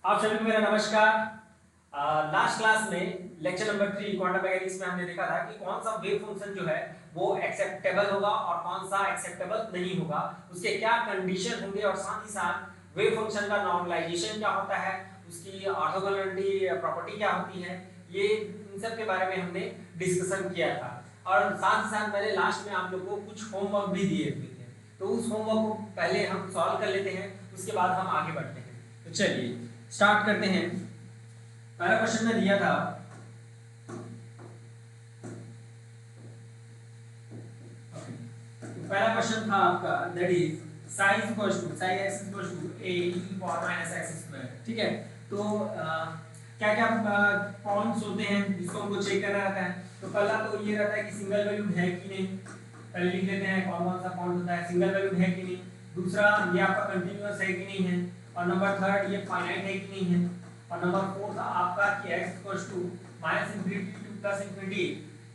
आप सभी को मेरा नमस्कार। लास्ट क्लास में लेक्चर नंबर 3 क्वांटम मैकेनिक्स में हमने देखा था कि कौन सा वेव फंक्शन जो है वो एक्सेप्टेबल होगा और कौन सा एक्सेप्टेबल नहीं होगा, उसके क्या कंडीशन होंगे और साथ ही साथ वेव फंक्शन का नॉर्मलाइजेशन क्या होता है, उसकी ऑर्थोगोनैलिटी प्रॉपर्टी क्या होती है, ये इन सब के बारे में हमने डिस्कशन किया था। और साथ ही साथ मैंने लास्ट में आप लोग को कुछ होमवर्क भी दिए हुए थे, तो उस होमवर्क को पहले हम सॉल्व कर लेते हैं, उसके बाद हम आगे बढ़ते हैं। तो चलिए स्टार्ट करते हैं। पहला क्वेश्चन में दिया था पहला क्वेश्चन था आपका that is psi is equal to psi x is equal to a e की पावर माइनस x स्क्वायर। ठीक है, तो क्या क्या पॉइंट्स होते हैं जिसको हमको चेक करना रहता है। तो पहला तो ये रहता है कि सिंगल वैल्यूड है कि नहीं, पहले लिख लेते हैं कौन कौन सा पॉइंट होता है, सिंगल वैल्यूड है कि नहीं। दूसरा ये आपका कंटीन्यूअस है कि नहीं है, और नंबर थर्ड ये फाइनाइट है कि नहीं है, और नंबर फोर्थ आपका कि x equals to minus infinity to plus infinity,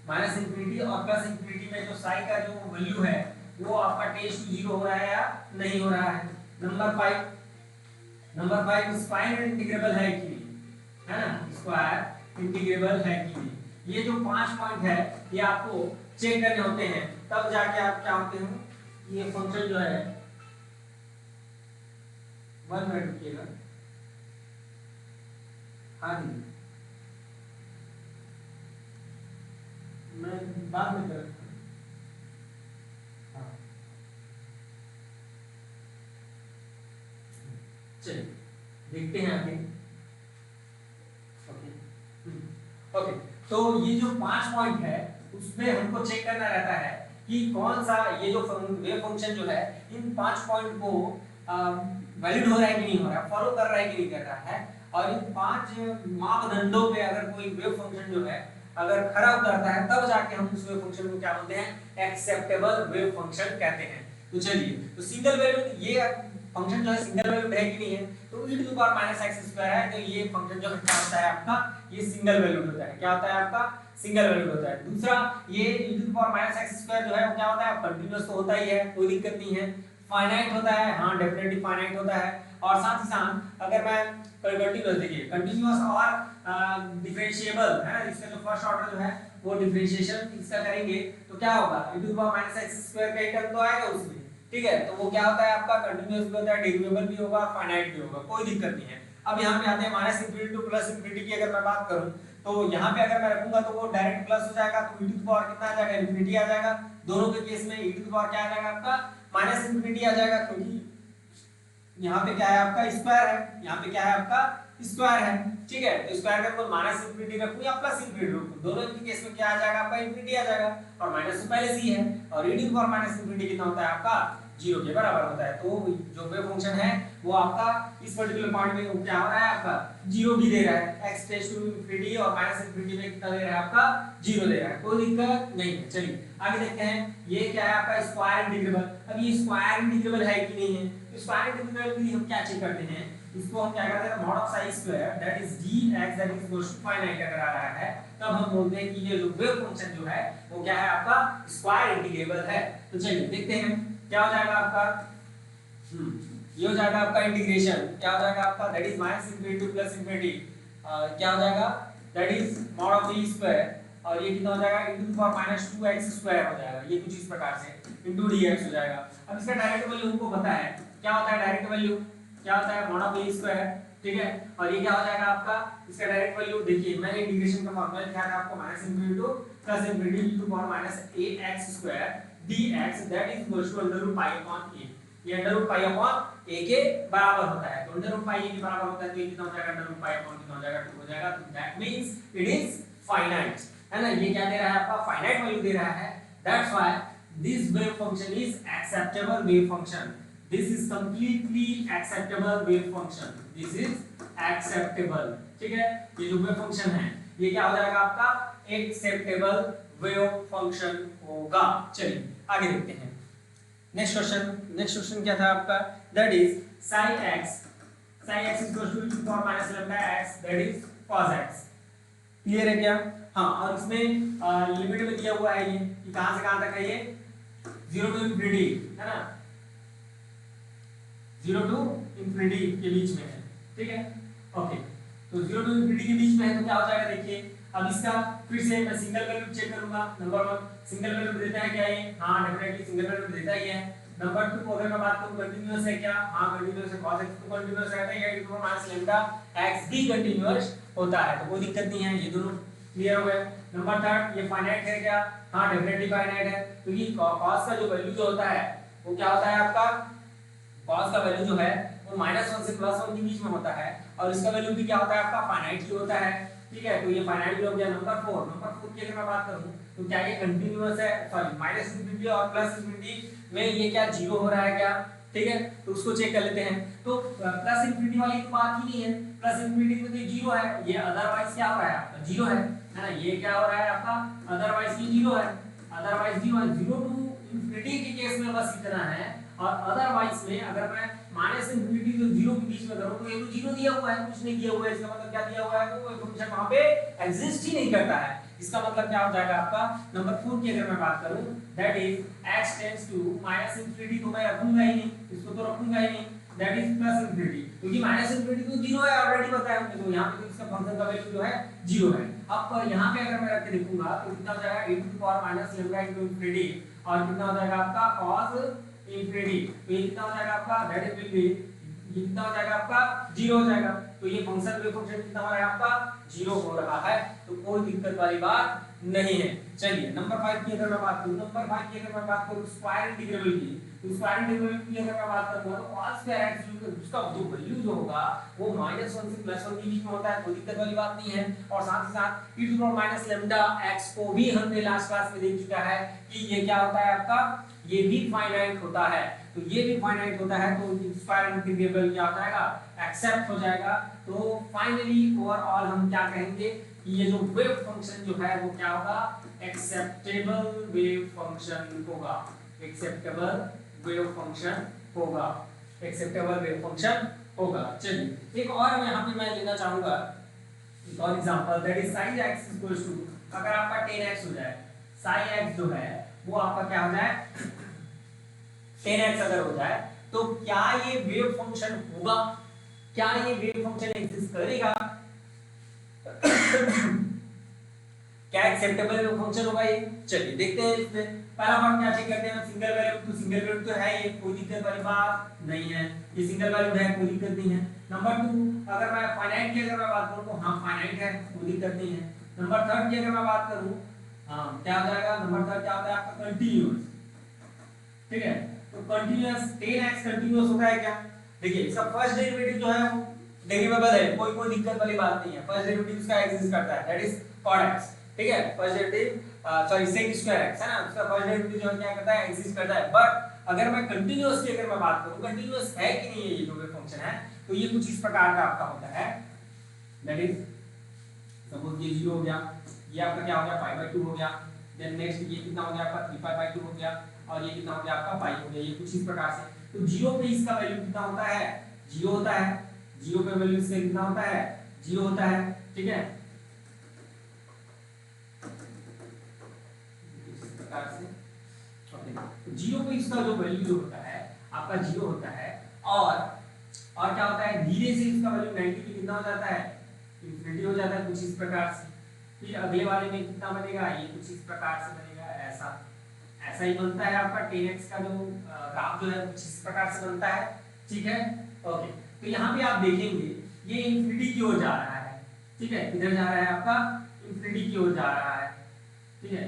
minus infinity और प्लस इंफिनिटी में जो साई का जो वैल्यू है वो आपका टेंड्स टू 0 हो रहा है या नहीं हो रहा है। नंबर 5 स्क्वायर इंटीग्रेबल है कि नहीं, है ना, स्क्वायर इंटीग्रेबल है कि नहीं। ये जो 5 पॉइंट है ये आपको चेक करने होते हैं, तब जाके आप क्या होते हो, ये फंक्शन जो है 1 मिनट रुकिएगा। हाँ जी, मैं बाद में कर चलिए देखते हैं आगे। ओके, तो ये जो 5 पॉइंट है उसमें हमको चेक करना रहता है कि कौन सा ये जो वेव फंक्शन जो है इन 5 पॉइंट को वैलिड हो रहा है कि नहीं हो रहा है, फॉलो कर रहा है कि नहीं कर रहा है। और इन 5 मापदंडों पे अगर कोई वेव फंक्शन जो है अगर खरा उतरता है तब जाके हम उस वेव फंक्शन को क्या बोलते हैं, एक्सेप्टेबल वेव फंक्शन कहते हैं। तो चलिए, तो सिंगल वैल्यूड ये फंक्शन जो है सिंगल वैल्यूड है कि नहीं है, तो e to the power minus x square है, तो ये फंक्शन जो क्या होता है आपका, ये सिंगल वैल्यूड होता है। क्या होता है आपका, सिंगल वैल्यूड होता है। दूसरा ये e to the power minus x square जो है वो क्या होता है, कंटीन्यूअस तो होता ही है, कोई दिक्कत नहीं है। फाइनाइट होता है, हाँ डेफिनेटली फाइनाइट होता है। और साथ ही साथ अगर मैं कंटीन्यूअस, देखिए कंटीन्यूअस और डिफरेंशिएबल है ना, इसका जो फर्स्ट ऑर्डर जो है वो डिफरेंशिएशन इसका करेंगे तो क्या होगा, e to the power minus x square का एक टर्म तो आएगा उसमें। ठीक है, तो वो क्या होता है आपका, कंटीन्यूअस भी होता है, डेरिवेबल भी होगा, फाइनाइट भी होगा, कोई दिक्कत नहीं है। अब यहाँ पे आते हैं minus infinity to plus infinity की अगर मैं बात करूँ तो यहाँ पे अगर मैं रखूंगा तो वो डायरेक्ट प्लस हो जाएगा, तो e टू द पावर कितना आ जाएगा, इंफिनिटी आ जाएगा। दोनों के केस में e टू द पावर क्या आ जाएगा आपका, माइनस इंफिनिटी आ जाएगा, क्योंकि यहाँ पे क्या है आपका स्क्वायर है, यहाँ पे क्या है आपका स्क्वायर है। ठीक है, तो स्क्वायर का मतलब माइनस इंफिनिटी रखूं या प्लस इंफिनिटी रखूं, दोनों के केस में क्या आ जाएगा आपका, इंफिनिटी आ जाएगा, और माइनस तो पहले से ही है। और e to the power minus infinity कितना होता है आपका, 0 के बराबर होता है। तो जो वेव फंक्शन है वो आपका इस पर्टिकुलर पॉइंट में क्या हो रहा है आपका, 0 भी दे रहा है, x टेंड्स टू इंफिनिटी और माइनस इंफिनिटी में कितना दे रहा है आपका, 0 दे रहा है, कोई दिक्कत नहीं है। चलिए आगे देखते हैं, ये क्या है आपका स्क्वायर इंटीग्रेबल। अब ये स्क्वायर इंटीग्रेबल है कि नहीं है, तो स्क्वायर इंटीग्रेबल के लिए हम क्या चेक करते हैं, इसको हम क्या करते हैं, mod of psi square that is dx that is equal to finite अगर आ रहा है तब हम बोलते हैं कि ये जो वेव फंक्शन जो है वो क्या है आपका, स्क्वायर इंटीग्रेबल है। तो चलिए देखते हैं क्या हो जाएगा आपका, ये हो जाएगा आपका इंटीग्रेशन, क्या हो जाएगा आपका, that is minus infinity to plus infinity, क्या हो जाएगा, that is mod of e square, और ये कितना हो जाएगा, e to the power minus 2x square हो जाएगा, ये कुछ इस प्रकार से इनटू dx हो जाएगा। अब इसका डायरेक्ट वैल्यू हमको पता है, क्या होता है डायरेक्ट वैल्यू, क्या होता है मॉड ऑफ e स्क्वायर। ठीक है, और ये क्या हो जाएगा आपका, इसका डायरेक्ट वैल्यू देखिए, मैंने इंटीग्रेशन का फार्मूला लिखा था आपको, minus infinity to plus infinity e to the power minus ax square dx that is equal to under root pi upon a। ये under root pi upon a के बराबर होता है, तो अंडर रूट पाई a के बराबर होता है, तो ये कितना हो जाएगा, अंडर रूट पाई अपॉन कितना हो जाएगा, 2 हो जाएगा। तो that means it is finite, है ना, ये क्या दे रहा है आपका, फाइनाइट वैल्यू दे रहा है। That's why this wave function is acceptable wave function, this is completely acceptable wave function, this is acceptable. ठीक है, ये जो वेव फंक्शन है ये क्या हो जाएगा आपका, एक्सेप्टेबल वेव फंक्शन होगा। चलिए आगे देखते हैं नेक्स्ट क्वेश्चन क्या था आपका, that is psi x is equal to e to the power minus lambda x that is cos x। Clear है क्या, हाँ, और इसमें लिमिट में दिया हुआ है ये कि कहां से कहां तक है, ये 0 टू इंफिनिटी है ना, 0 टू इंफिनिटी के बीच में है। ठीक है, ओके, तो 0 टू इंफिनिटी के बीच में है तो क्या हो जाएगा देखिए। अब इसका फिर से मैं सिंगल वैल्यू चेक करूंगा। नंबर 1 सिंगल वैल्यू देता है क्या ये? हां डेफिनेटली सिंगल वैल्यू देता ही है। नंबर 2 अगर मैं बात करूं कंटीन्यूअस है क्या? हां कंटीन्यूअस है। cos x तो कंटीन्यूअस रहता है, e to minus lambda x भी कंटीन्यूअस होता है, तो कोई दिक्कत नहीं है, ये दोनों क्लियर हो गए। नंबर 3 ये फाइनाइट है क्या? हां डेफिनेटली फाइनाइट है, क्योंकि cos का जो वैल्यू जो होता है वो क्या होता है आपका? cos का वैल्यू जो है वो -1 से +1 के बीच में होता है, और इसका वैल्यू भी क्या होता है आपका? फाइनाइट ही होता है, ठीक है। तो ये फाइनाइट भी हो गया। नंबर 4 की अगर मैं बात करूं तो क्या ये कंटीन्यूअस है? सॉरी -इंफिनिटी और +इंफिनिटी में ये क्या 0 हो रहा है क्या? ठीक है, तो उसको चेक कर लेते हैं। तो प्लस इंफिनिटी वाली तो बात ही नहीं है, प्लस इंफिनिटी में तो 0 है, ये अदरवाइज क्या हो रहा है आपका? 0 है ना। ये क्या हो रहा है आपका? अदरवाइज ये 0 है, अदरवाइज 0 है। 0 टू इंफिनिटी के केस में बस इतना है, और अदरवाइज में अगर मैं माइनस इंफिनिटी तो 0 के बीच में करूं तो ये तो 0 दिया हुआ है, कुछ नहीं दिया हुआ है, इसका मतलब क्या दिया हुआ है? तो कोई फंक्शन वहां पे एग्जिस्ट ही नहीं करता है। इसका मतलब क्या हो जाएगा आपका? नंबर 4 की अगर मैं बात करूं, that is x tends to minus infinity, तो मैं रखूंगा ही नहीं, इसको तो रखूंगा ही नहीं, दैट इज प्लस इंफिनिटी, क्योंकि माइनस इंफिनिटी तो 0 है, ऑलरेडी पता है हमने, तो यहां पे तो इसका फंक्शन का वैल्यू जो है 0 है। अब यहां पे अगर मैं रख के देखूंगा तो कितना हो जाएगा? e to the power minus lambda into infinity, और कितना हो जाएगा आपका? cos इंफिनिटी, तो ये कितना हो जाएगा आपका? दैट इज विल बी, ये कितना हो जाएगा आपका? 0 हो जाएगा। तो ये फंक्शन वेव फंक्शन कितना हो रहा है आपका? 0 हो रहा है, तो कोई दिक्कत वाली बात नहीं है। चलिए नंबर 5 की अगर मैं बात करूं, नंबर 5 की अगर मैं बात करूं स्क्वायर इंटीग्रेबल की, तो स्क्वायर इंटीग्रेबल की अगर मैं बात करूंगा तो cos स्क्वायर x उसका जो वैल्यू जो होगा वो -1 से +1 के बीच में होता है, कोई दिक्कत वाली बात नहीं है। और साथ ही साथ e to the power minus lambda x को भी हमने लास्ट क्लास में देख चुका है कि ये क्या होता है आपका? ये भी फाइनाइट होता है, तो ये भी फाइनाइट होता है, तो स्क्वायर इंटीग्रेबल क्या हो जाएगा? एक्सेप्ट हो जाएगा। तो फाइनली ओवरऑल हम क्या कहेंगे कि ये जो वेव फंक्शन जो है वो क्या होगा? एक्सेप्टेबल वेव फंक्शन होगा, एक्सेप्टेबल वेव फंक्शन होगा, एक्सेप्टेबल वेव फंक्शन होगा। चलिए एक और यहाँ पे मैं लेना चाहूंगा एक और example, that is sin x equals to, अगर आपका 10x हो जाए, sin x जो है वो आपका क्या हो जाए? 10x अगर हो जाए तो क्या ये वेव फंक्शन होगा? क्या ये वेव फंक्शन एग्जिस्ट करेगा? क्या एक्सेप्टेबल वेव फंक्शन होगा ये? चलिए देखते हैं। इसमें पहला पार्ट क्या चेक करते हैं? सिंगल वैल्यू, तो सिंगल वैल्यू तो है, ये कोई दिक्कत वाली बात नहीं है, ये सिंगल वैल्यू है, कोई दिक्कत नहीं है। नंबर 2 अगर मैं फाइनाइट की अगर मैं बात करूं तो हां फाइनाइट है, कोई दिक्कत नहीं है। नंबर 3 की अगर मैं बात करूं, हां क्या हो जाएगा? नंबर 3 क्या होता है आपका? कंटीन्यूअस, ठीक है। तो कंटीन्यूअस 10x कंटीन्यूअस होता है क्या? देखिए इसका फर्स्ट डेरिवेटिव जो है वो डेरिवेबल है, कोई दिक्कत वाली बात नहीं है, फर्स्ट डेरिवेटिव इसका एग्जिस्ट करता है, दैट इज cot x, ठीक है। First derivative sorry sec square x है ना, उसका फर्स्ट डेरिवेटिव जो है क्या करता है? एग्जिस्ट करता है। बट अगर मैं कंटीन्यूअस की अगर मैं बात करूं, कंटीन्यूअस है कि नहीं है ये जो वेव फंक्शन है, तो ये कुछ इस प्रकार का आपका होता है, दैट इज सपोज ये 0 हो गया, ये आपका क्या हो गया? π/2 हो गया, देन नेक्स्ट ये कितना हो गया आपका? 3π/2 हो गया, और ये कितना हो गया आपका? पाई हो गया, ये कुछ इस प्रकार से। तो 0 पे इसका वैल्यू कितना होता है? 0 होता है, 0 पे वैल्यू इसका कितना होता है? 0 होता है, ठीक है। इस प्रकार से ओके, तो 0 पे इसका जो वैल्यू जो होता है आपका 0 होता है, और क्या होता है? धीरे से इसका वैल्यू 90 पे कितना हो जाता है? इंफिनिटी हो जाता है, कुछ इस प्रकार से। फिर अगले वाले में कितना बनेगा? ये कुछ इस प्रकार से बनेगा, ऐसा ही बनता है आपका 10x का जो ग्राफ जो है कुछ इस प्रकार से बनता है, ठीक है। ओके, तो यहाँ पे आप देखेंगे ये इंफिनिटी की ओर जा रहा है, ठीक है। किधर जा रहा है आपका? इंफिनिटी की ओर जा रहा है, ठीक है।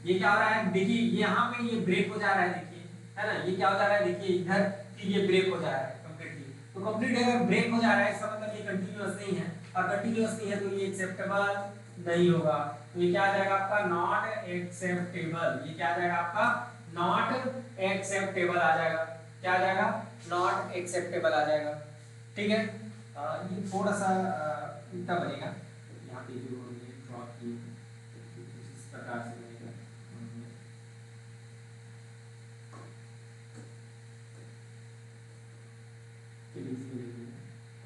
ये क्या हो रहा है? देखिए यहाँ पे ये ब्रेक हो जा रहा है, देखिए है ना, ये क्या हो जा रहा है? देखिए इधर फिर ये ब्रेक हो जा रहा है कंप्लीटली। तो कंप्लीट अगर ब्रेक हो जा रहा है इसका मतलब ये कंटिन्यूअस नहीं है, और कंटिन्यूअस नहीं है तो ये एक्सेप्टेबल नहीं होगा। तो ये क्या आ जाएगा आपका? Not acceptable. ये क्या आ जाएगा आपका? नॉट एक्सेप्टेबल आ जाएगा। क्या आ जाएगा? नॉट एक्सेप्टेबल आ जाएगा, ठीक है। ये थोड़ा सा उल्टा बनेगा, यहाँ पे जो ये ड्रॉप की इस प्रकार से बनेगा,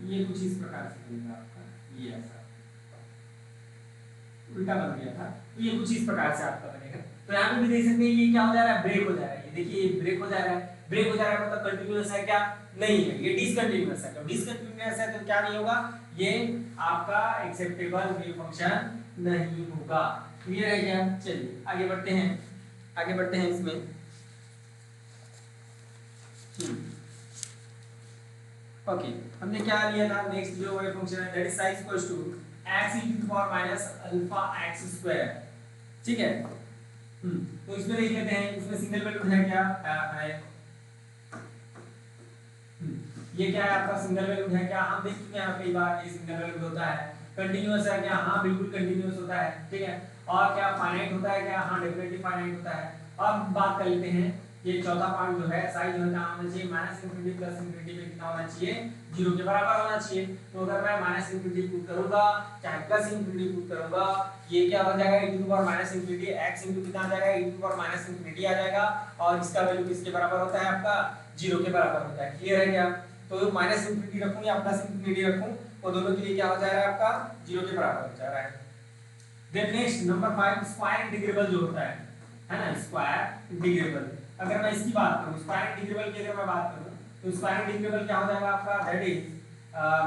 ये कुछ इस प्रकार से बनेगा आपका, ये ऐसा उल्टा बन गया था, तो ये कुछ इस प्रकार से आपका बनेगा। तो यहाँ पे भी देख सकते हैं ये क्या हो जा रहा है? ब्रेक हो जा रहा है, ये देखिए ये ब्रेक हो जा रहा है। ब्रेक हो जा रहा है मतलब कंटिन्यूअस है क्या? नहीं है, ये डिसकंटिन्यूअस है। तो डिसकंटिन्यूअस है तो क्या नहीं होगा, ये आपका एक्सेप्टेबल वेव फंक्शन नहीं होगा। क्लियर है क्या? चलिए आगे बढ़ते हैं इसमें। ओके, हमने क्या लिया था? नेक्स्ट जो वेव फंक्शन है that is psi equals to x e to the power minus alpha x square. ठीक है, तो इसमें देख लेते हैं, इसमें सिंगल वैल्यूड है क्या? है। ये क्या है आपका? सिंगल वैल्यूड है क्या? हम देख चुके हैं कई बार, ये सिंगल वैल्यूड होता है। कंटीन्यूअस है क्या? हाँ बिल्कुल कंटीन्यूअस होता है। ठीक है, और क्या फाइनाइट होता है क्या? हाँ डेफिनेटली फाइनाइट होता है। अब बात कर लेते हैं, ये चौथा पॉइंट जो है साइज होना चाहिए माइनस इंफिनिटी प्लस इंफिनिटी में कितना होना चाहिए? 0 के बराबर होना चाहिए। तो अगर मैं माइनस इंफिनिटी पुट करूंगा चाहे प्लस इंफिनिटी पुट करूंगा, ये क्या हो जाएगा? e to the power minus infinity x into कितना आ जाएगा? e to the power minus infinity आ जाएगा, और इसका वैल्यू किसके बराबर होता है आपका? 0 के बराबर होता है। क्लियर है क्या? तो माइनस इंफिनिटी रखूं या प्लस इंफिनिटी रखूं, वो दोनों के लिए क्या हो जा रहा है आपका? 0 के बराबर हो जा रहा है। Then next number 5 square integrable जो होता है ना, स्क्वायर इंटीग्रेबल। अगर मैं इसकी बात करूं, स्क्वायर इंटीग्रेबल की अगर मैं बात करूं, तो स्क्वायर इंटीग्रेबल क्या हो जाएगा आपका? That is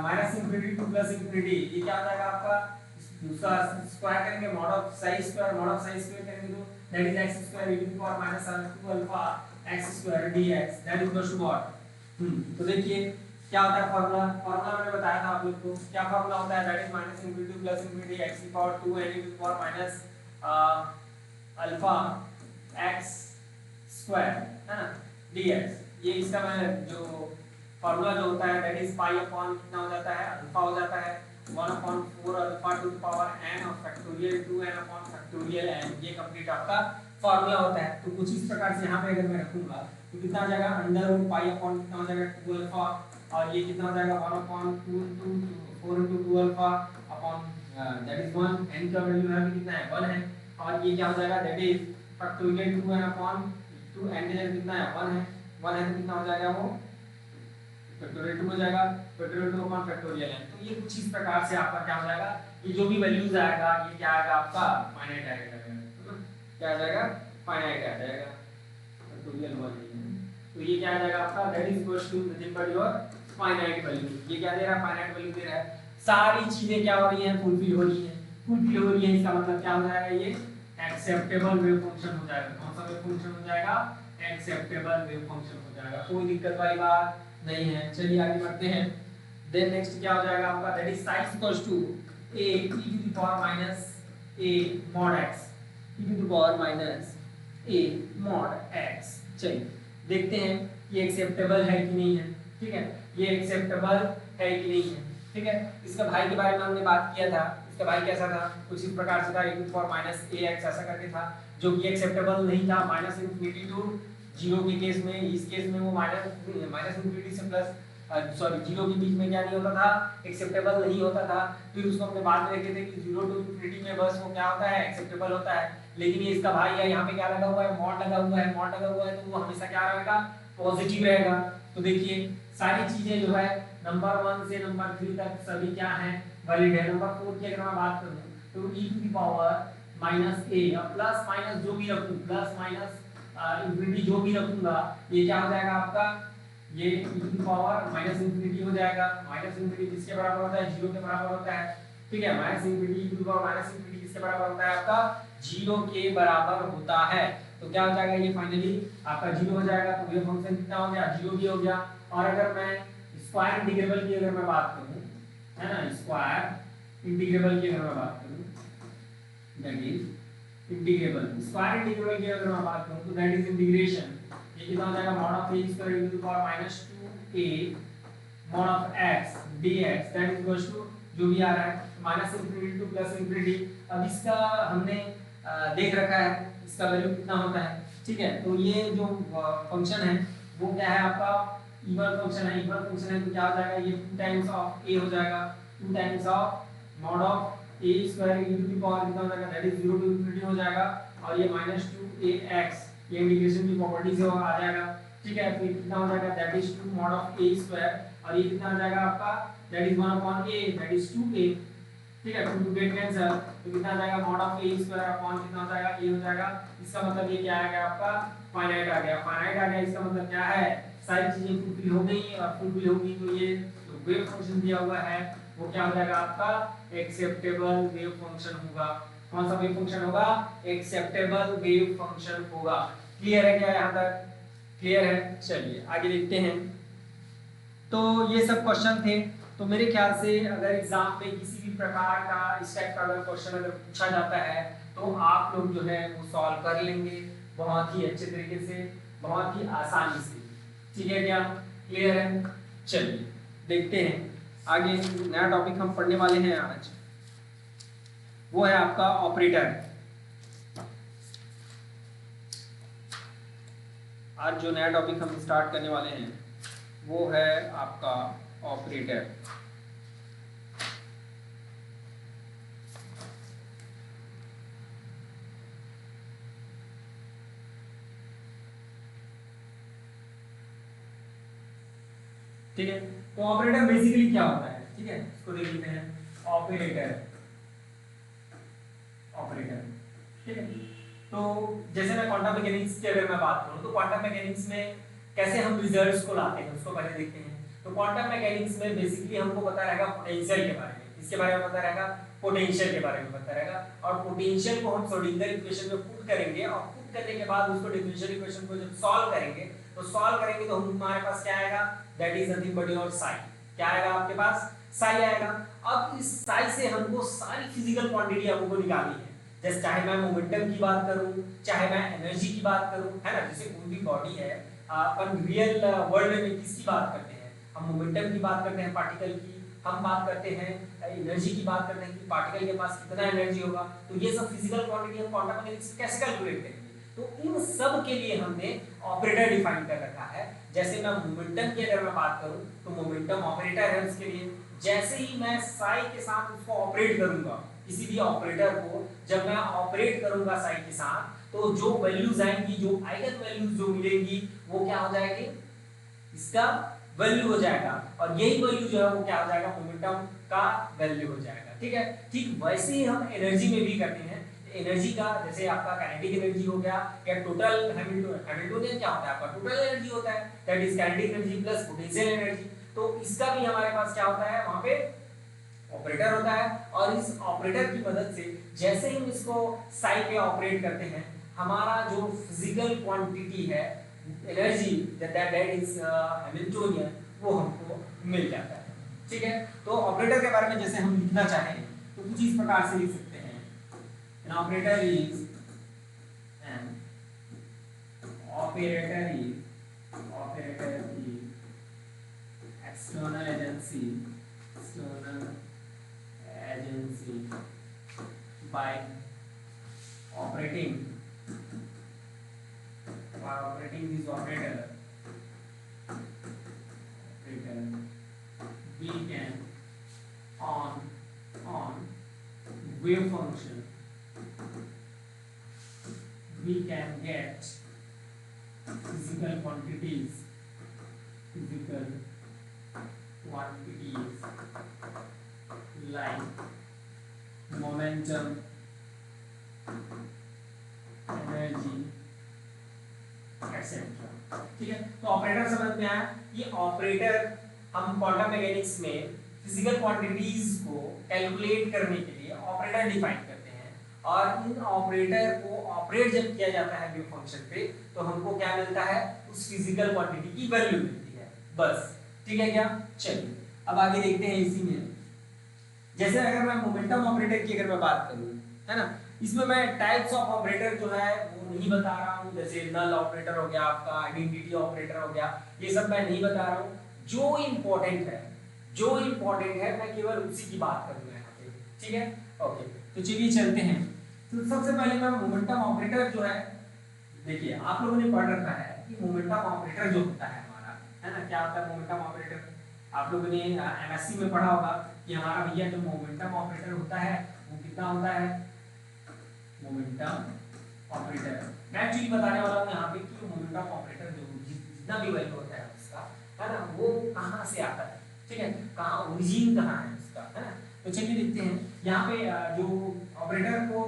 minus infinity to plus infinity. ये क्या हो जाएगा आपका? दूसरा स्क्वायर करेंगे मॉड ऑफ साइज स्क्वायर करेंगे तो that is x square e to the power minus 2 alpha x square dx that is equal to what? तो देखिए क्या होता है फार्मूला मैंने बताया था आप लोग को। क्या फार्मूला होता है? That is minus infinity plus infinity x की power 2 n e to the power minus alpha x square है ना dx। ये इसका मैं जो फार्मूला जो होता है दैट इज पाई अपॉन कितना हो जाता है? अल्फा हो जाता है 1/4 alpha two the power n और factorial 2n upon factorial n। ये कंप्लीट आपका फार्मूला होता है। तो कुछ इस प्रकार से यहाँ पे अगर मैं रखूंगा तो कितना आ जाएगा? अंडर रूट पाई अपॉन कितना हो जाएगा? 2 अल्फा, और ये कितना हो जाएगा? 1/4 into 2 alpha upon that is 1। n का वैल्यू है कितना है? 1 है, और ये क्या हो जाएगा? That is factorial 2n upon 2 n कितना है? 1 है। 1 है तो कितना हो जाएगा? वो फैक्टोरियल 2 हो जाएगा, फैक्टोरियल 2 अपॉन फैक्टोरियल n। तो ये कुछ इस प्रकार से आपका क्या हो जाएगा? ये जो भी वैल्यूज आएगा ये क्या आएगा आपका? फाइनाइट आएगा। क्या आ जाएगा? फाइनाइट आ जाएगा, फैक्टोरियल 1। तो ये क्या आ जाएगा आपका? That is equal to nothing but your finite value. ये क्या दे रहा है? फाइनाइट वैल्यू दे रहा है। सारी चीजें क्या हो रही हैं? फुलफिल हो रही हैं। फुलफिल हो रही है इसका मतलब क्या हो जाएगा? ये एक्सेप्टेबल वेव फंक्शन हो जाएगा। कौन सा वेव फंक्शन हो जाएगा? एक्सेप्टेबल वेव फंक्शन हो जाएगा। कोई दिक्कत वाली बात नहीं है। चलिए आगे बढ़ते हैं। देन नेक्स्ट क्या हो जाएगा आपका? That is psi equals to a e to the power minus a mod x e to the power minus a mod x। चलिए देखते हैं ये एक्सेप्टेबल है कि नहीं है। ठीक है, ये एक्सेप्टेबल है कि नहीं है। ठीक है, इसका भाई के बारे में हमने बात किया था। इसका भाई कैसा था? कुछ इस प्रकार से था, e to the power minus ax ऐसा करके था, जो कि एक्सेप्टेबल नहीं था। माइनस इंफिनिटी टू 0 के केस में, इस केस में वो माइनस इंफिनिटी से प्लस 0 के बीच में क्या नहीं होता था? एक्सेप्टेबल नहीं होता था। फिर उसको हमने बाद में देखे थे कि 0 टू इंफिनिटी में बस वो क्या होता है? एक्सेप्टेबल होता है। लेकिन ये इसका भाई है, यहाँ पे क्या लगा हुआ है? मॉड लगा हुआ है। मॉड लगा हुआ है तो वो हमेशा क्या रहेगा? पॉजिटिव रहेगा। तो देखिए सारी चीजें जो है नंबर 1 से नंबर 3 तक सभी क्या है? वैलिड है। नंबर 4 की अगर मैं बात करूं तो e to the power minus a और प्लस माइनस जो भी रखूं, प्लस माइनस इंफिनिटी जो भी रखूंगा, ये क्या हो जाएगा आपका? ये e to the power minus infinity हो जाएगा। माइनस इंफिनिटी किसके बराबर होता है? 0 के बराबर होता है। ठीक है, minus infinity e to the power minus infinity किसके बराबर होता है आपका? 0 के बराबर होता है। तो क्या हो जाएगा? ये फाइनली आपका 0 हो जाएगा। तो ये फंक्शन कितना हो गया? 0 भी हो गया। और अगर मैं स्क्वायर इंटीग्रेबल की अगर मैं बात करूं, है ना, स्क्वायर इंटीग्रेबल की अगर मैं बात करूं, that is integrable, square integrable की अगर मैं बात करूं तो दैट इज इंटीग्रेशन। ये कितना हो जाएगा? mod of a square e to the power minus 2a mod of x dx that is equal to जो भी आ रहा है minus infinity to plus infinity. अब इसका हमने देख रखा है इसका वैल्यू कितना होता है। ठीक है, तो ये जो फंक्शन है वो क्या है आपका? इवन फंक्शन है। इवन फंक्शन है तो क्या हो जाएगा? ये 2 टाइम्स ऑफ a हो जाएगा, 2 times of mod of a square e to the power कितना हो जाएगा? दैट इज 0 टू इंफिनिटी हो जाएगा, और ये माइनस 2ax ये इंटीग्रेशन की प्रॉपर्टी से आ जाएगा। ठीक है, फिर कितना हो जाएगा? That is 2 mod of a square, और ये कितना आ जाएगा आपका? That is 1/a that is 2a। ठीक है, 2 गेट कैंसिल तो कितना आ जाएगा? mod of a square upon कितना हो जाएगा? a हो जाएगा। इसका मतलब ये क्या आएगा आपका? फाइनाइट आ गया, फाइनाइट आ गया, इसका मतलब क्या है, सारी चीजें फुलफिल हो गई, और फुलफिल होगी तो ये जो वेव फंक्शन दिया हुआ है वो क्या हो जाएगा आपका, एक्सेप्टेबल वेव फंक्शन होगा। कौन सा वेव फंक्शन होगा, एक्सेप्टेबल वेव फंक्शन होगा। क्लियर है क्या यहाँ तक, क्लियर है? चलिए आगे देखते हैं। तो ये सब क्वेश्चन थे। तो मेरे ख्याल से अगर एग्जाम में किसी भी प्रकार का इस टाइप का अगर क्वेश्चन अगर पूछा जाता है तो आप लोग जो है वो सॉल्व कर लेंगे बहुत ही अच्छे तरीके से, बहुत ही आसानी से। ठीक है क्या, क्लियर है? चलिए देखते हैं आगे। नया टॉपिक हम पढ़ने वाले हैं आज, वो है आपका ऑपरेटर। आज जो नया टॉपिक हम स्टार्ट करने वाले हैं वो है आपका ऑपरेटर। ठीक है, तो ऑपरेटर बेसिकली क्या होता है, ठीक है, इसको देख लेते हैं। ऑपरेटर, ऑपरेटर, ठीक है। तो जैसे मैं क्वांटम मैकेनिक्स की अगर मैं बात करूं तो क्वांटम मैकेनिक्स में कैसे हम रिजल्ट्स को लाते हैं उसको पहले देखते हैं। तो क्वांटम मैकेनिक्स में बेसिकली हमको पता रहेगा पोटेंशियल के बारे में, इसके बारे में पता रहेगा, पोटेंशियल के बारे में पता रहेगा, और पोटेंशियल को हम श्रोडिंगर इक्वेशन में पुट करेंगे, और पुट करने के बाद उसको डिफरेंशियल इक्वेशन को जब सॉल्व करेंगे तो हमारे पास क्या आएगा, that is nothing but your Sai. क्या आएगा आपके पास, साई आएगा। अब इस साई से हमको सारी फिजिकल क्वांटिटी हमको निकालनी है, जैसे चाहे मैं मोमेंटम की बात करूं, चाहे मैं एनर्जी की बात करूं, है ना। जैसे कोई भी बॉडी है, अपन रियल वर्ल्ड में किसकी बात करते हैं, हम मोमेंटम की बात करते हैं, पार्टिकल की, हम बात करते हैं एनर्जी की बात करते हैं कि पार्टिकल के पास कितना एनर्जी होगा। तो ये सब फिजिकल क्वांटिटी हम क्वांटम मैकेनिक्स से कैसे कैलकुलेट करेंगे, तो इन सब के लिए हमने ऑपरेटर डिफाइन कर रखा है। जैसे मैं मोमेंटम की अगर मैं बात करूं तो मोमेंटम ऑपरेटर है उसके लिए। जैसे ही मैं साई के साथ उसको ऑपरेट करूंगा, किसी भी ऑपरेटर को जब मैं ऑपरेट करूंगा साई के साथ, तो जो वैल्यूज आएंगी, जो आइगन वैल्यूज जो मिलेंगी वो क्या हो जाएगी, इसका वैल्यू हो जाएगा, और यही वैल्यू जो है वो क्या हो जाएगा, मोमेंटम का वैल्यू हो जाएगा। ठीक है, ठीक वैसे ही हम एनर्जी में भी करते हैं। एनर्जी का जैसे आपका काइनेटिक एनर्जी हो गया, या टोटल हैमिल्टोनियन क्या होता है आपका, टोटल एनर्जी होता है, that is kinetic energy plus potential energy. तो इसका भी हमारे पास क्या होता है, वहां पे ऑपरेटर होता है, और इस ऑपरेटर की मदद से जैसे ही हम इसको साई पे ऑपरेट करते हैं, हमारा जो फिजिकल क्वांटिटी है एनर्जी दैट इज हैमिल्टोनियन, वो हमको मिल जाता है। ठीक है, तो ऑपरेटर के बारे में जैसे हम लिखना चाहें तो कुछ इस प्रकार से लिख सकते हैं, an operator is external agency by operating this operator we can on wave function we can get physical quantities like momentum, energy, etc. ठीक है, तो ऑपरेटर समझ में आया। ये ऑपरेटर हम क्वांटम मैकेनिक्स में फिजिकल क्वांटिटीज को कैलकुलेट करने के लिए ऑपरेटर डिफाइन करते हैं, और इन ऑपरेटर को ऑपरेट जब किया जाता है वेव फंक्शन पे तो हमको क्या मिलता है, उस फिजिकल क्वांटिटी की वैल्यू मिलती है, बस। ठीक है क्या, चलिए अब आगे देखते हैं। इसी में जैसे अगर मैं मोमेंटम ऑपरेटर की अगर मैं बात करूं, है ना, इसमें मैं टाइप्स ऑफ ऑपरेटर जो है वो नहीं बता रहा हूं, जैसे नल ऑपरेटर हो गया, आपका आइडेंटिटी ऑपरेटर हो गया, ये सब मैं नहीं बता रहा हूं। जो इंपॉर्टेंट है मैं केवल उसी की बात करूंगा यहाँ पे। ठीक है, ओके, तो चलिए चलते हैं। तो सबसे पहले मैं मोमेंटम ऑपरेटर जो है, देखिए आप लोगों ने पढ़ रखा है कि मोमेंटम ऑपरेटर जो होता है हमारा, है ना, क्या होता है मोमेंटम ऑपरेटर। आप लोगों ने एमएससी में पढ़ा होगा कि हमारा भैया जो मोमेंटम ऑपरेटर होता है वो कितना होता है, मोमेंटम ऑपरेटर। मैं एक्चुअली बताने वाला हूँ यहाँ पे कि मोमेंटम ऑपरेटर जो जितना भी वैल्यू होता है उसका, है ना, वो कहाँ से आता है। ठीक है, कहाँ ओरिजिन कहाँ है उसका, है ना। तो चलिए देखते हैं यहाँ पे जो ऑपरेटर को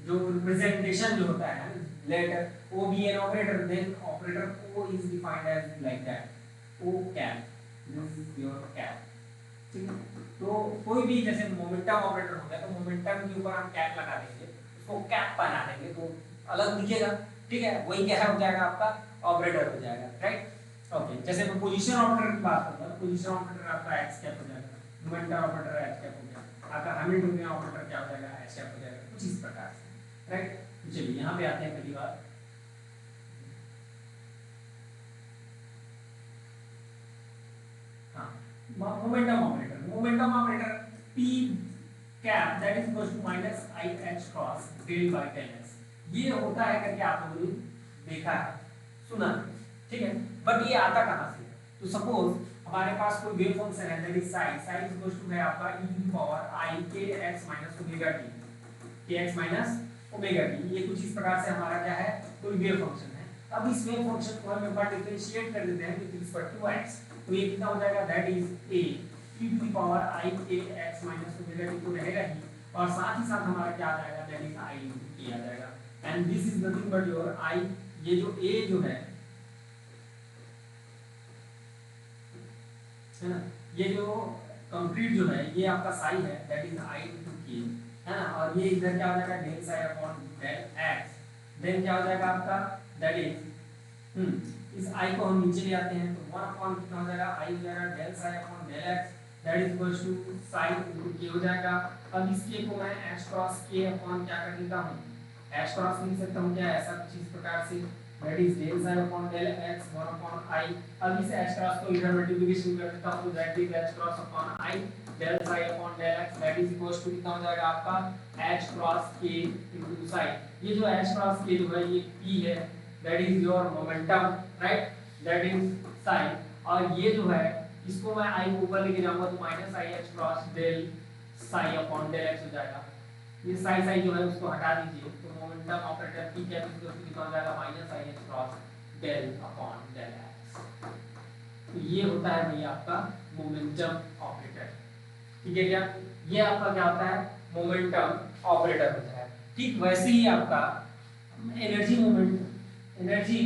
जो रिप्रेजेंटेशन जो होता है let O be an operator, then operator O is defined as like that, O cap, this is your cap, ठीक है। तो कोई भी जैसे मोमेंटम ऑपरेटर हो गया तो मोमेंटम के ऊपर हम कैप लगा देंगे, उसको कैप बना देंगे तो अलग दिखेगा, ठीक है, वही क्या हो जाएगा आपका ऑपरेटर हो जाएगा, राइट। ओके, जैसे मैं पोजीशन ऑपरेटर की बात करता हूँ, पोजीशन ऑपरेटर आपका एक्स कैप हो जाएगा, मोमेंटम ऑपरेटर एक्स कैप हो गया, आपका हैमिल्टनियन ऑपरेटर क्या हो जाएगा, एच कैप हो जाएगा, कुछ इस प्रकार से, राइट। तो चलिए यहाँ पे आते हैं पहली बार, हाँ, momentum operator P cap that is equal to minus i h cross del by del x, ये होता है करके आप लोगों ने देखा है, सुना, ठीक है, बट ये आता कहाँ से? तो सपोज हमारे पास कोई वेव फंक्शन है that is psi, psi is equal to है आपका e to the power i k x minus omega t, kx minus omega t, ये कुछ इस प्रकार से हमारा क्या है, कोई वेव फंक्शन है। अब इस वेव फंक्शन को हम एक बार डिफरेंशिएट कर देते हैं विद रिस्पेक्ट टू x, तो ये कितना हो जाएगा, that is a e to the power i k x minus omega t तो रहेगा ही, और साथ ही साथ हमारा क्या आ जाएगा, that is i into k आ जाएगा, and this is nothing but your i, ये जो a जो है ना, ये जो कंक्रीट जो है ये आपका साई है, that is i into k, है ना, और ये इधर क्या हो जाएगा, del psi upon del x, then क्या हो जाएगा आपका, दैट इज इस i को हम नीचे ले आते हैं तो 1 अपॉन कितना हो जाएगा, i हो जाएगा del psi upon del x, that is equals to psi into k हो जाएगा। अब इस k को मैं h क्रॉस k अपॉन क्या कर देता हूं, h क्रॉस लिख सकता हूं क्या, ऐसा कुछ इस प्रकार से, that is del psi upon del x 1 upon i, अब इस h क्रॉस को इधर मल्टीप्लिकेशन कर देता हूं तो that is h cross upon i del psi upon del x, that is equals to कितना हो जाएगा आपका h cross k into psi, ये जो h क्रॉस k जो है ये p है, that is your momentum, right, that is psi, और ये जो है इसको मैं i को ऊपर लेके जाऊंगा तो minus i h cross del psi upon del x हो जाएगा, ये साई साई जो है उसको हटा दीजिए तो मोमेंटम ऑपरेटर p क्या कितना हो जाएगा, minus i h cross del upon del x, तो ये होता है भैया आपका मोमेंटम ऑपरेटर, ठीक है क्या, ये आपका क्या होता है, मोमेंटम ऑपरेटर होता है। ठीक वैसे ही आपका एनर्जी मोमेंट, एनर्जी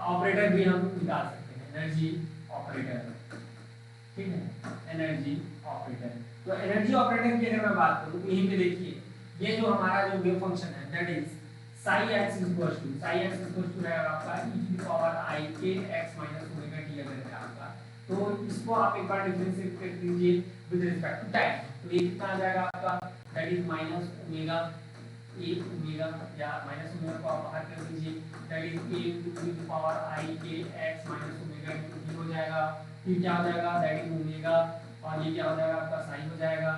ऑपरेटर भी हम निकाल सकते हैं, एनर्जी ऑपरेटर, ठीक है, एनर्जी ऑपरेटर। तो एनर्जी ऑपरेटर की अगर मैं बात करूं तो यहीं पे देखिए ये जो हमारा जो वेव फंक्शन है that is psi x equals to है आपका e to the power i k x minus omega t अगर है आपका, तो इसको आप एक बार डिफरेंशिएट कर दीजिए विद रिस्पेक्ट टू टाइम, तो ये कितना आ जाएगा आपका, that is minus omega a omega, या माइनस ओमेगा को आप बाहर कर दीजिए, that is a to the power i k x minus omega t हो जाएगा, फिर क्या हो जाएगा, दैट इज ओमेगा, और ये क्या हो जाएगा आपका साइन हो जाएगा,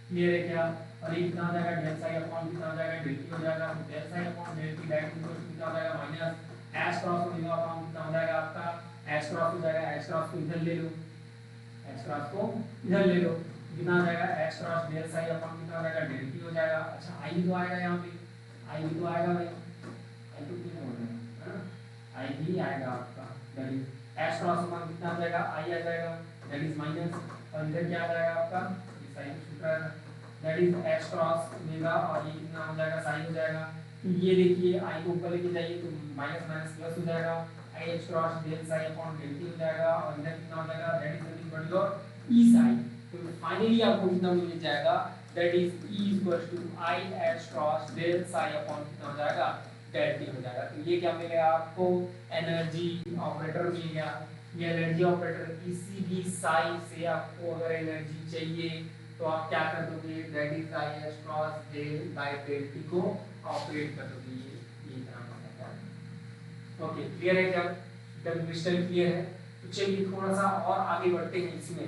क्लियर है क्या, और ये कितना हो जाएगा, डेल साई अपॉन कितना हो जाएगा, डेल टी हो जाएगा, तो del psi upon del t that equal to कितना हो जाएगा, minus h cross omega upon कितना हो जाएगा आपका, एच क्रॉस हो जाएगा, एच क्रॉस को इधर ले लो, एच क्रॉस को इधर ले लो, कितना हो जाएगा, h cross del psi upon कितना हो जाएगा, डेल टी हो जाएगा। अच्छा आई भी तो आएगा यहाँ पे, आई भी तो आएगा भाई, आई तो क्यों बोल रहे हैं, आई भी आएगा आपका, that is H cross upon कितना हो जाएगा, आई आ जाएगा, दैट इज माइनस, और इधर क्या आ जाएगा आपका, ये साइन छूट रहा है, that is h cross omega, और ये कितना हो जाएगा, साइन हो जाएगा, तो ये देखिए i को ऊपर लेके जाइए तो माइनस माइनस प्लस हो जाएगा, i h cross del psi upon del t हो जाएगा, और इधर कितना हो जाएगा, that is nothing but your e psi, तो फाइनली आपको कितना मिल जाएगा, that is e equals to i h cross del psi upon कितना हो जाएगा, डेल टी हो जाएगा। तो ये क्या मिलेगा आपको, एनर्जी ऑपरेटर मिल गया। ये एनर्जी ऑपरेटर किसी भी साई से आपको अगर एनर्जी चाहिए तो आप क्या कर दोगे, that is i h cross del by del t को ऑपरेट कर दोगे, ये काम है। ओके क्लियर है क्या, एकदम क्रिस्टल क्लियर है। तो चलिए थोड़ा सा और आगे बढ़ते हैं इसमें,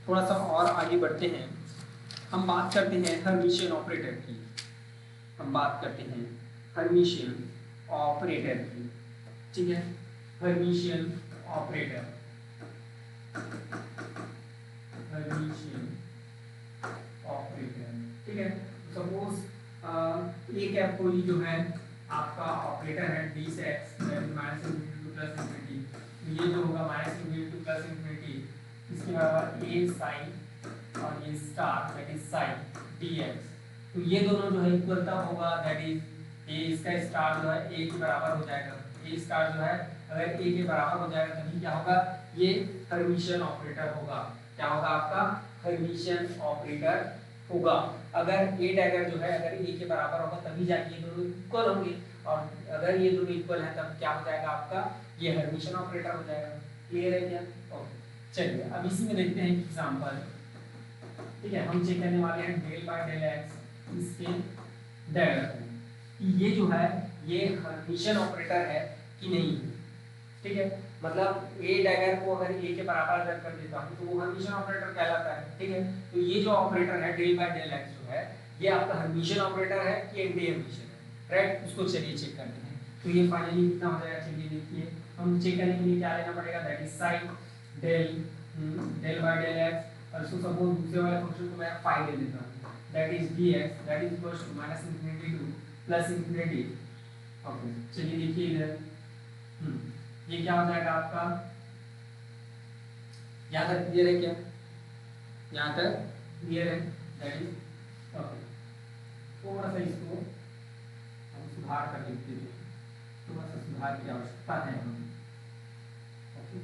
थोड़ा सा और आगे बढ़ते हैं, हम बात करते हैं हर्मिशियन ऑपरेटर की, हम बात करते हैं हर्मिशियन ऑपरेटर की, ठीक है, हर्मिशियन ऑपरेटर, हर्मिशियन ऑपरेटर, ठीक है। सपोज एक है कोई जो है आपका ऑपरेटर है d से x minus infinity two plus infinity, तो ये जो होगा minus infinity two plus infinity, इसके बराबर a साइन और ये star that is sign dx, तो ये दोनों जो है इक्वल तब होगा, दैट इज ए इसका स्टार जो है ए के बराबर हो जाएगा। ए स्टार जो है अगर ए के बराबर हो जाएगा तभी क्या होगा, ये हर्मिशियन ऑपरेटर होगा। क्या होगा आपका, हर्मिशियन ऑपरेटर होगा। अगर ए डैगर जो है अगर ए के बराबर होगा तभी जाके ये दोनों इक्वल होंगे, और अगर ये दोनों इक्वल है तब क्या हो जाएगा आपका, ये हर्मिशियन ऑपरेटर हो जाएगा। क्लियर है क्या? ओके, चलिए अब इसी में देखते हैं एग्जांपल। ठीक है, हम चेक करने वाले हैं डेल बाय डेल एक्स इसके डैगर को, ये जो है ये हर्मिशियन ऑपरेटर है कि नहीं। ठीक है, मतलब ए डैगर को अगर ए के बराबर अगर कर देता हूं तो वो हर्मिशियन ऑपरेटर कहलाता है। ठीक है, तो ये जो ऑपरेटर है डेल बाय डेल एक्स जो है ये आपका हर्मिशियन ऑपरेटर है कि एंटी हर्मिशियन है, राइट? उसको चलिए चेक करते हैं। तो ये फाइनली कितना हो जाएगा, चलिए देखिए हम चेक करने के लिए क्या लेना पड़ेगा, that is psi del by del x, और इसको सपोज दूसरे वाले फंक्शन को मैं फाई ले लेता हूं, that is dx that is equals to minus infinity to plus infinity. Okay, चलिए देखिए इधर ये क्या हो जाएगा आपका, यहाँ तक क्लियर है क्या? यहाँ तक क्लियर है, दैट इज ओके। थोड़ा सा इसको हम सुधार कर लेते हैं, थोड़ा सा सुधार की आवश्यकता है हमें। ओके,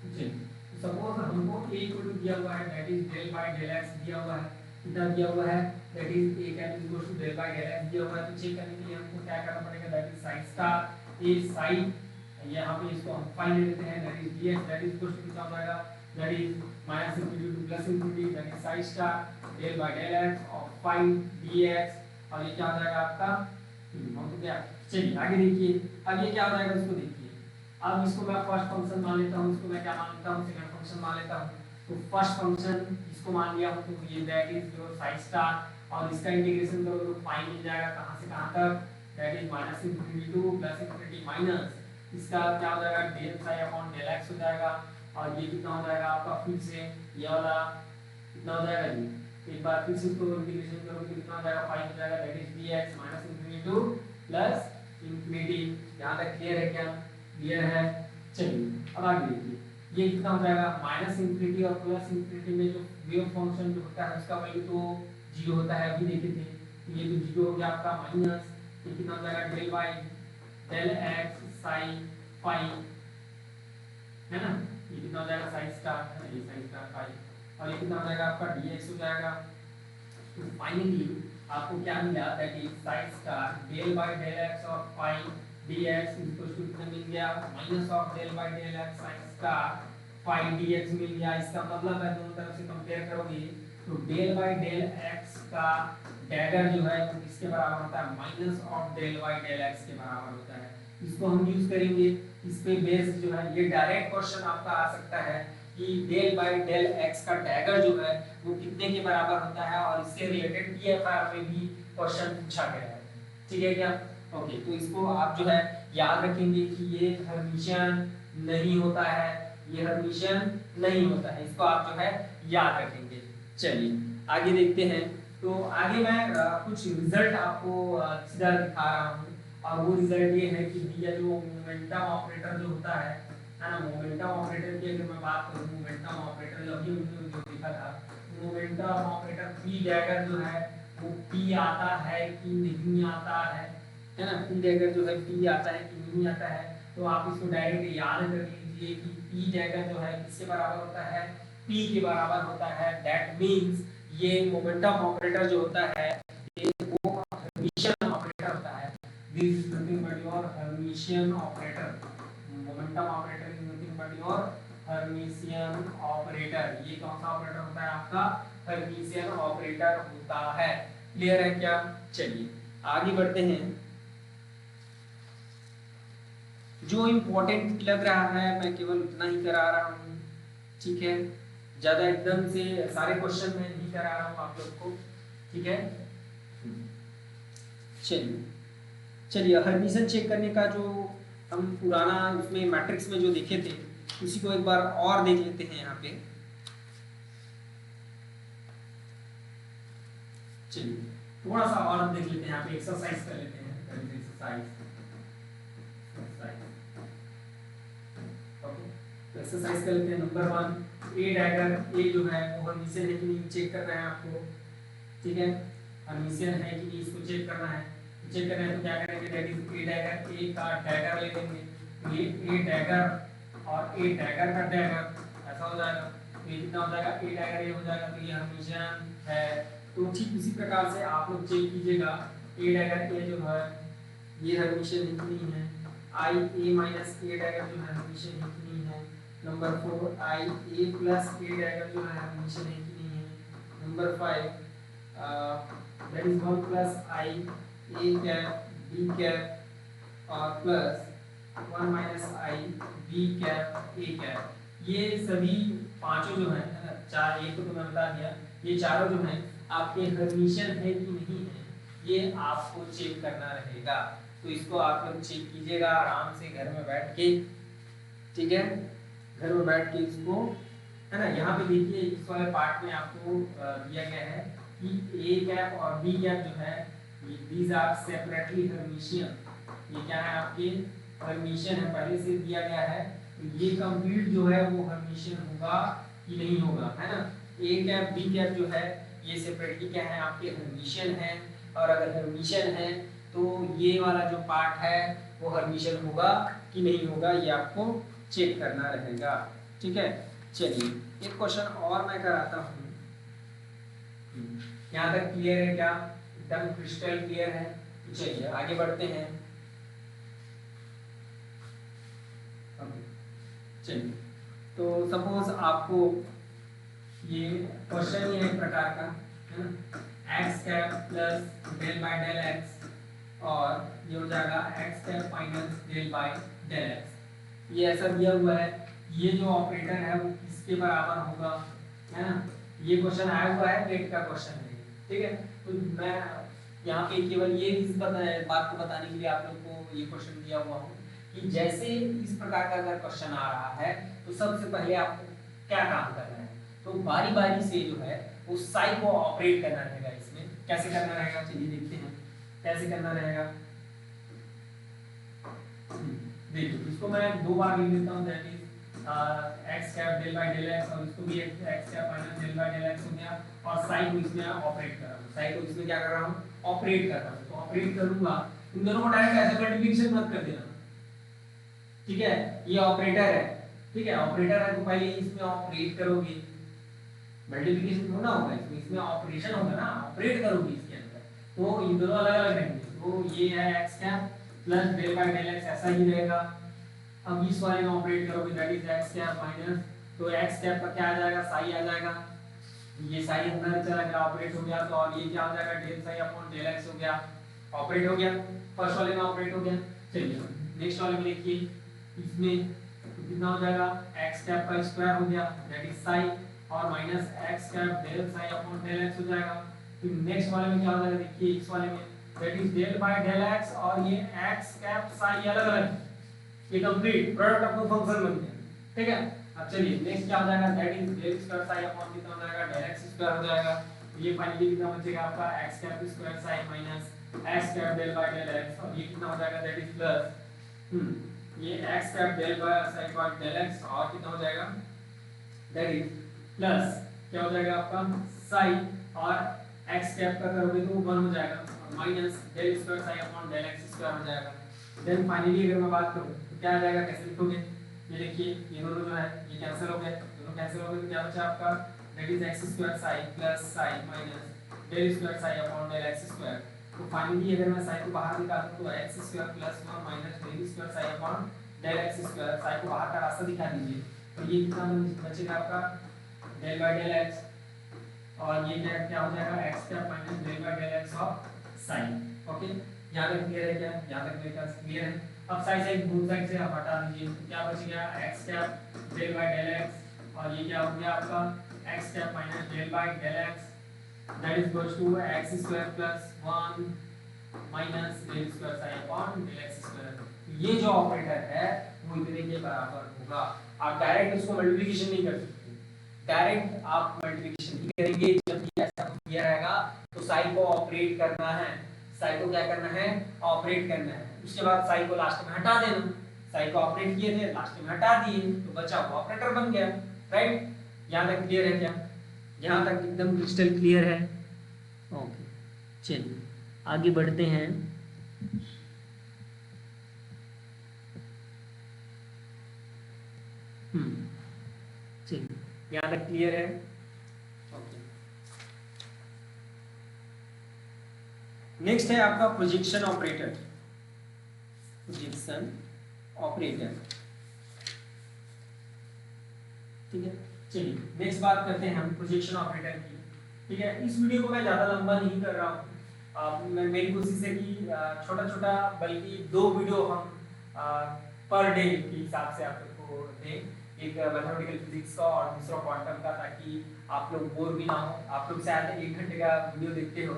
चलिए सपोज हमको a इक्वल टू दिया हुआ है, that is del by del x दिया हुआ है, कितना दिया हुआ है, that is a can equal to del by del x दिया हुआ है। तो चेक करने के लिए हमको क्या करना पड़ेगा, that is sin star a sin, यहाँ पे इसको हम फाई ले लेते हैं, that is dx that is equal to कितना हो जाएगा, that is minus infinity to plus infinity, that is sin star del by del x और फाई dx, और ये क्या हो जाएगा आपका, हम तो क्या, चलिए आगे देखिए अब ये क्या हो जाएगा इसको देखिए। अब इसको मैं फर्स्ट फंक्शन मान लेता हूँ, इसको मैं क्या मान लेता हूँ, सेकंड फंक्शन मान लेता हूँ। तो फर्स्ट फंक्शन इसको मान लिया हूँ तो ये that is your sin star, और इसका इंटीग्रेशन करोगे तो फाई मिल जाएगा, कहाँ से कहाँ तक, that is minus infinity to plus infinity minus इसका क्या हो जाएगा, del psi upon del x हो जाएगा, और ये कितना हो जाएगा आपका फिर से ये वाला कितना हो जाएगा जी, एक बार फिर से इसको इंटीग्रेशन करोगे तो कितना हो जाएगा, फाई हो जाएगा, that is dx minus infinity to plus infinity. यहाँ तक क्लियर है क्या? क्लियर है। चलिए अब आगे देखिए ये कितना हो जाएगा, माइनस इंफिनिटी और प्लस इंफिनिटी में जो वेव फंक्शन जो होता है उसका वैल्यू तो जीरो होता है, अभी देखे थे, तो ये तो जीरो हो गया आपका, माइनस ये कितना हो जाएगा, del by del x psi phi, है ना, ये कितना हो जाएगा साइन स्टार, ये साइन स्टार फाई, और ये कितना हो जाएगा आपका dx हो जाएगा। तो फाइनली आपको क्या मिला, that is psi star del by del x और फाई dx इक्वल टू कितना मिल गया, minus of del by del x sin star phi dx मिल गया। इसका मतलब है दोनों तरफ से कंपेयर करोगे तो डेल बाय डेल x का डैगर जो है वो किसके बराबर होता है, minus of del by del x के बराबर होता है। इसको हम यूज करेंगे, इस पे बेस जो है ये डायरेक्ट क्वेश्चन आपका आ सकता है कि डेल बाय डेल x का डैगर जो है वो कितने के बराबर होता है, और इससे रिलेटेड TFR में भी क्वेश्चन पूछा गया है। ठीक है क्या? ओके, तो इसको आप जो है याद रखेंगे कि ये हर्मिशियन नहीं होता है, ये हर्मिशियन नहीं होता है, इसको आप जो है याद रखेंगे। चलिए आगे देखते हैं। तो आगे मैं कुछ रिजल्ट आपको सीधा दिखा रहा हूँ, और वो रिजल्ट ये है कि दिया जो मोमेंटम ऑपरेटर जो होता है ना, मोमेंटम ऑपरेटर की अगर मैं बात करूँ, मोमेंटम ऑपरेटर जो अभी हमने जो देखा था, मोमेंटम ऑपरेटर पी डैगर जो है वो पी आता है कि नहीं आता है ना, पी डैगर जो है पी आता है कि नहीं आता है। तो आप इसको डायरेक्ट याद कर लीजिए कि पी डैगर जो है किसके बराबर होता है, पी के बराबर होता है। दैट मींस ये मोमेंटम ऑपरेटर जो होता है ये वो हर्मिशियन ऑपरेटर होता है। This is nothing but your Hermitian operator. Momentum operator is nothing but your Hermitian operator. ये कौन सा ऑपरेटर होता है आपका, हर्मिशियन ऑपरेटर होता है। क्लियर है क्या? चलिए आगे बढ़ते हैं। जो इम्पोर्टेंट लग रहा है मैं केवल उतना ही करा रहा हूँ, ठीक है, ज्यादा एकदम से सारे क्वेश्चन में नहीं करा रहा हूँ आप लोग को, ठीक है। चलिए हर्मिशियन चेक करने का जो हम पुराना उसमें मैट्रिक्स में जो देखे थे उसी को एक बार और देख लेते हैं यहाँ पे। चलिए थोड़ा सा और देख लेते हैं, यहाँ पे एक्सरसाइज कर लेते हैं, एक्सरसाइज कर लेते हैं। नंबर 1 ए डैगर ए जो है वो हर्मिशियन है कि नहीं चेक कर रहे हैं आपको, ठीक है। हर्मिशियन है कि नहीं इसको चेक करना है। चेक करना है तो क्या करेंगे, दैट इज ए डैगर, ए का डैगर ले लेंगे, तो ये ए डैगर और ए डैगर का डैगर ऐसा हो जाएगा। तो ये कितना हो जाएगा, ए डैगर ये हो जाएगा, तो ये हर्मिशियन है। तो ठीक इसी प्रकार से आप लोग चेक कीजिएगा, ए डैगर ए जो है ये हर्मिशियन इतनी है, आई ए माइनस ए डैगर जो है हर्मिशियन इतनी है। नंबर 4 आई ए प्लस ए डैगर जो है हर्मिशियन इतनी है। Number 5 that is 1 plus I A cap B cap और plus 1 minus I B cap A cap। ये सभी पांचों जो हैं, है ना, चार, एक तो मैं बता दिया, ये चारों जो हैं आपके हर्मिशियन है कि नहीं है, ये आपको चेक करना रहेगा। तो इसको आप लोग चेक कीजिएगा आराम से घर में बैठ के, ठीक है, घर में बैठ के इसको, है ना। यहाँ पे देखिए इस वाले पार्ट में आपको दिया गया है कि ए कैप और बी कैप जो है these are separately Hermitian, ये क्या है आपके हर्मिशियन है, पहले से दिया गया है। तो ये कंप्लीट जो है वो हर्मिशियन होगा कि नहीं होगा, है ना। ए कैप बी कैप जो है ये सेपरेटली क्या है आपके हर्मिशियन है, और अगर हर्मिशियन है तो ये वाला जो पार्ट है वो हर्मिशियन होगा कि नहीं होगा, ये आपको चेक करना रहेगा, ठीक है। चलिए एक क्वेश्चन और मैं कराता हूँ, यहाँ तक क्लियर है क्या, एकदम क्रिस्टल क्लियर है। तो चलिए आगे बढ़ते हैं। चलिए तो सपोज आपको ये क्वेश्चन ही है एक प्रकार का, है ना, x cap plus del by del x और ये हो जाएगा x cap minus del by del x. ये ऐसा दिया हुआ है, ये जो ऑपरेटर है वो किसके बराबर होगा, है ना। ये क्वेश्चन आया हुआ है, गेट का क्वेश्चन है, ठीक है। तो मैं यहाँ पे केवल ये इस बात को बताने के लिए आप लोग को ये क्वेश्चन दिया हुआ हूँ कि जैसे इस प्रकार का अगर क्वेश्चन आ रहा है तो सबसे पहले आपको क्या काम करना है, तो बारी बारी से जो है उस साई को ऑपरेट करना रहेगा। इसमें कैसे करना रहेगा, चलिए देखते हैं कैसे करना रहेगा। देखिए इसको मैं दो बार लिख देता हूँ, that is x cap del by del x, और इसको भी x cap minus del by del x हो गया, और साई को इसमें ऑपरेट कर रहा हूँ, साई को इसमें क्या कर रहा हूँ, ऑपरेट कर रहा हूँ। तो ऑपरेट करूंगा, इन दोनों को डायरेक्ट ऐसे मल्टीप्लिकेशन मत कर देना, ठीक है। ये ऑपरेटर है, ठीक है, ऑपरेटर है तो पहले इसमें ऑपरेट करोगे, मल्टीप्लिकेशन होना होगा इसमें, इसमें ऑपरेशन होगा ना, ऑपरेट करोगे इसके अंदर, तो ये दोनों अलग अलग रहेंगे। तो ये है x cap plus del by del x, ऐसा ही रहेगा। अब इस वाले में ऑपरेट करोगे, that is x cap minus, तो एक्स कैप का क्या आ जाएगा, साई आ जाएगा, ये साई अंदर चला गया, ऑपरेट हो गया, तो और ये क्या हो जाएगा, del psi upon del x हो गया, ऑपरेट हो गया, फर्स्ट वाले में ऑपरेट हो गया। चलिए नेक्स्ट वाले में देखिए, इसमें कितना हो जाएगा, एक्स कैप का स्क्वायर हो गया, दैट इज साई, और minus x cap del psi upon del x हो जाएगा। फिर नेक्स्ट वाले में क्या हो जाएगा, देखिए इस वाले में that is del by del x, और ये एक्स कैप साई अलग अलग है, ये complete product of the function बन गया, ठीक है। अब चलिए नेक्स्ट क्या हो जाएगा, that is del square psi upon कितना हो जाएगा, डेल एक्स स्क्वायर हो जाएगा। तो ये फाइनली कितना बचेगा आपका, x cap square psi minus x cap del by del x, और ये कितना हो जाएगा, दैट इज प्लस ये x cap del by psi by del x, और कितना हो जाएगा, दैट इज प्लस क्या हो जाएगा आपका साई, और एक्स कैप का करोगे तो 1 हो जाएगा, और minus del square psi upon del x square हो जाएगा। देन फाइनली अगर मैं बात करूं तो क्या आ जाएगा, कैसे लिखोगे, ये देखिए ये दोनों जो है ये कैंसिल हो गए, दोनों कैंसिल हो गए, तो क्या बचा आपका, that is x square psi plus psi minus del square psi upon del x square. तो फाइनली अगर मैं साई को बाहर निकालूं तो x square plus 1 minus del square psi upon del x square, psi को बाहर का रास्ता दिखा दीजिए, तो ये कितना बचेगा आपका, डेल बाय डेल एक्स, और ये क्या हो जाएगा, x cap minus del by del x of psi. Okay, यहाँ तक क्लियर है क्या, यहाँ तक मेरे ख्याल से क्लियर है। अब साइड से बोथ साइड से आप हटा दीजिए, तो क्या बच गया, x cap del by del x, और ये क्या हो गया आपका, x cap minus del by del x, that is equals to x square plus 1 minus del square psi upon del x square. ये जो ऑपरेटर है वो इतने के बराबर होगा। आप डायरेक्ट उसको मल्टीप्लिकेशन नहीं कर सकते, डायरेक्ट आप मल्टीप्लिकेशन नहीं करेंगे, जब भी ऐसा किया रहेगा तो साइन को ऑपरेट करना है, साई को क्या करना है, ऑपरेट करना है, उसके बाद साई को लास्ट में हटा देना, साई को ऑपरेट किए थे लास्ट में हटा दिए, तो बचा वो ऑपरेटर बन गया, राइट। यहाँ तक क्लियर है क्या, यहाँ तक एकदम क्रिस्टल क्लियर है, ओके। चलिए आगे बढ़ते हैं। चलिए यहाँ तक क्लियर है। ओके, नेक्स्ट है आपका प्रोजेक्शन ऑपरेटर। प्रोजेक्शन ऑपरेटर, ठीक है। चलिए नेक्स्ट बात करते हैं हम प्रोजेक्शन ऑपरेटर की, ठीक है। इस वीडियो को मैं ज़्यादा लंबा नहीं कर रहा हूँ, मेरी कोशिश है कि छोटा छोटा बल्कि 2 वीडियो हम पर डे के हिसाब से आप लोग को दें, एक मैथमेटिकल फिजिक्स का और दूसरा क्वांटम का, ताकि आप लोग बोर भी ना हो। आप लोग शायद 1 घंटे का वीडियो देखते हो,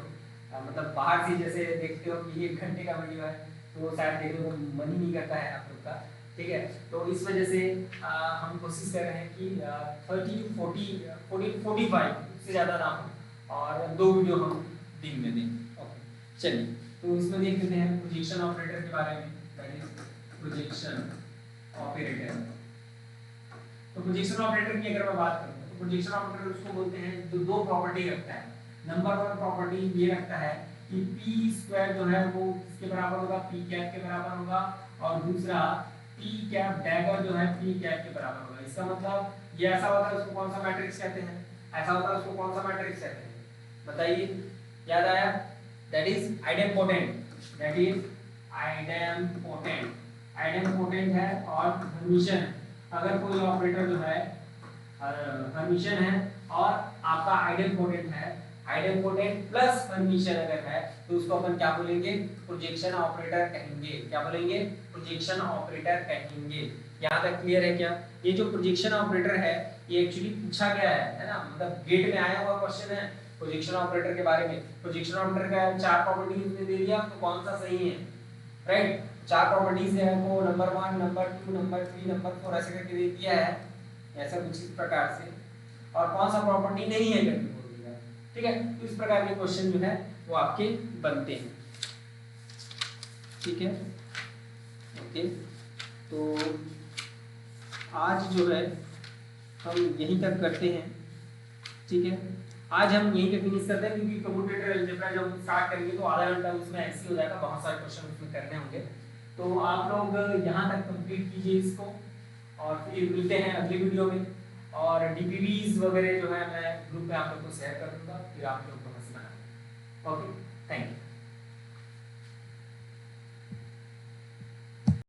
मतलब बाहर से जैसे देखते हो कि 1 घंटे का वीडियो है तो शायद देखने को मन ही नहीं करता है आप लोग का, ठीक है। तो इस वजह से हम कोशिश कर रहे हैं कि 30 to 40 45 से ज़्यादा ना हो और 2 वीडियो हम दिन में दें। ओके, चलिए तो इसमें देख लेते हैं प्रोजेक्शन ऑपरेटर के बारे में, दैट इज प्रोजेक्शन ऑपरेटर। तो प्रोजेक्शन ऑपरेटर की अगर मैं बात करूँ तो प्रोजेक्शन ऑपरेटर उसको बोलते हैं जो 2 प्रॉपर्टी रखता है। नंबर 1 प्रॉपर्टी ये रखता है कि p स्क्वायर जो है वो किसके बराबर होगा, p कैप के बराबर होगा, और दूसरा p कैप डैगर जो है p कैप के बराबर होगा। इसका मतलब ये ऐसा होता है, उसको कौन सा मैट्रिक्स कहते हैं, ऐसा होता है उसको कौन सा मैट्रिक्स कहते हैं, बताइए, याद आया? That is idempotent, that is idempotent. Idempotent है और हर्मिशन है। अगर कोई ऑपरेटर जो है हर्मिशन है और आपका आइडेम्पोटेंट है, आइडेम्पोटेंट प्लस हर्मिशन अगर है तो उसको अपन क्या बोलेंगे, प्रोजेक्शन ऑपरेटर कहेंगे। क्या बोलेंगे? प्रोजेक्शन ऑपरेटर कहेंगे। यहाँ तक क्लियर है क्या? ये जो प्रोजेक्शन ऑपरेटर है ये एक्चुअली पूछा गया है ना, मतलब गेट में आया हुआ क्वेश्चन है प्रोजेक्शन ऑपरेटर के बारे में। प्रोजेक्शन ऑपरेटर का 4 प्रॉपर्टीज में दे दिया तो कौन सा सही है, राइट? 4 प्रॉपर्टीज है वो, नंबर 1, नंबर 2, नंबर 3, नंबर 4 ऐसे करके दे दिया है, ऐसा कुछ इस प्रकार से, और कौन सा प्रॉपर्टी नहीं है करके बोल दिया, ठीक है। तो इस प्रकार के क्वेश्चन जो है वो आपके बनते हैं, ठीक है। ओके, तो आज जो है हम यहीं तक करते हैं, ठीक है। आज हम यहीं पे फिनिश करते हैं क्योंकि कम्यूटेटर अलजेब्रा जब हम स्टार्ट करेंगे तो आधा घंटा उसमें ऐसे हो जाएगा, बहुत सारे क्वेश्चन उसमें करने होंगे। तो आप लोग यहाँ तक कंप्लीट कीजिए इसको और फिर मिलते हैं अगली वीडियो में। और डीपीवीज वगैरह जो है मैं ग्रुप में आप लोग को शेयर कर दूंगा, फिर आप लोग को समझना है। Okay, thank you.